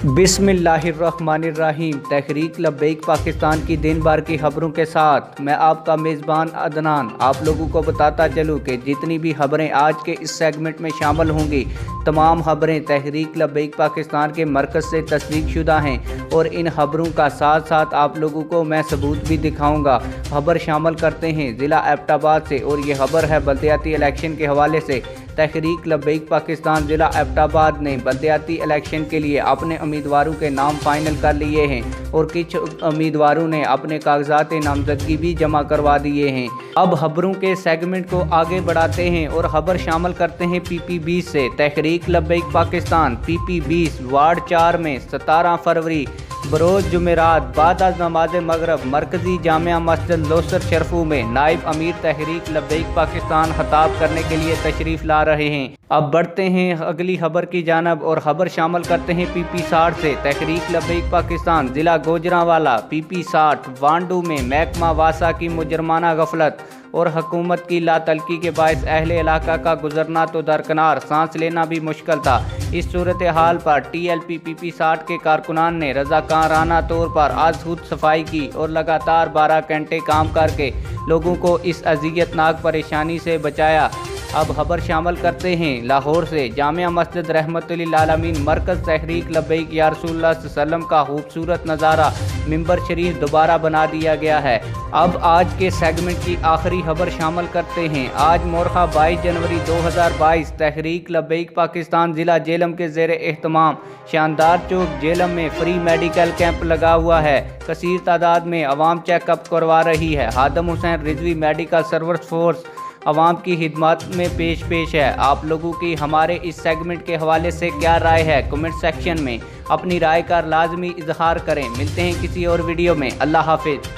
बिस्मिल्लाहिर्रहमानिर्रहीम। तहरीक लब्बैक पाकिस्तान की दिन भर की खबरों के साथ मैं आपका मेज़बान अदनान आप लोगों को बताता चलूँ कि जितनी भी खबरें आज के इस सेगमेंट में शामिल होंगी तमाम खबरें तहरीक लब्बैक पाकिस्तान के मरकज़ से तस्दीक शुदा हैं और इन खबरों का साथ साथ आप लोगों को मैं सबूत भी दिखाऊंगा। खबर शामिल करते हैं ज़िला एबटाबाद से और ये खबर है बल्दियाती इलेक्शन के हवाले से। तहरीक लब्बैक पाकिस्तान ज़िला एबटाबाद ने बल्दियाती इलेक्शन के लिए अपने उम्मीदवारों के नाम फाइनल कर लिए हैं और कुछ उम्मीदवारों ने अपने कागजात नामजदगी भी जमा करवा दिए हैं। अब खबरों के सेगमेंट को आगे बढ़ाते हैं और खबर शामिल करते हैं PP20 से। तहरीक लब्बैक पाकिस्तान PP20 वार्ड 4 में 17 फरवरी बरोज़ जुमेरात बाद नमाज मगरब मरकज़ी जामिया मस्जिद लोसर शरफू में नायब अमीर तहरीक लब्बैक पाकिस्तान खिताब करने के लिए तशरीफ़ ला रहे हैं। अब बढ़ते हैं अगली खबर की जानब और खबर शामिल करते हैं PP60 से। तहरीक लब्बैक पाकिस्तान ज़िला गोजरांवाला PP60 वांडू में महकमा वासा की मुजरमाना गफलत और हुकूमत की लातलकी के बायस अहले इलाका का गुजरना तो दरकिनार, सांस लेना भी मुश्किल था। इस सूरत हाल पर TLP PP60 के कारकुनान ने रज़ाकाराना तौर पर आज खुद सफाई की और लगातार 12 घंटे काम करके लोगों को इस अज़ियतनाक परेशानी से बचाया। अब खबर शामिल करते हैं लाहौर से। जामिया मस्जिद रहमतुल्लिल आलमीन मरकज़ तहरीक लब्बैक या रसूलुल्लाह सल्लल्लाहु अलैहि वसल्लम का खूबसूरत नज़ारा मिंबर शरीफ दोबारा बना दिया गया है। अब आज के सेगमेंट की आखिरी खबर शामिल करते हैं। आज मोरखा 22 जनवरी 2022 तहरीक लब्बैक पाकिस्तान ज़िला जेलम के ज़ेर एहतमाम शानदार चौक जेलम में फ्री मेडिकल कैंप लगा हुआ है। कसीर तादाद में अवाम चेकअप करवा रही है। Hadam Hussain Rizvi medical service force अवाम की खिदमत में पेश है। आप लोगों की हमारे इस सेगमेंट के हवाले से क्या राय है कमेंट सेक्शन में अपनी राय का लाजमी इजहार करें। मिलते हैं किसी और वीडियो में। अल्लाह हाफिज़।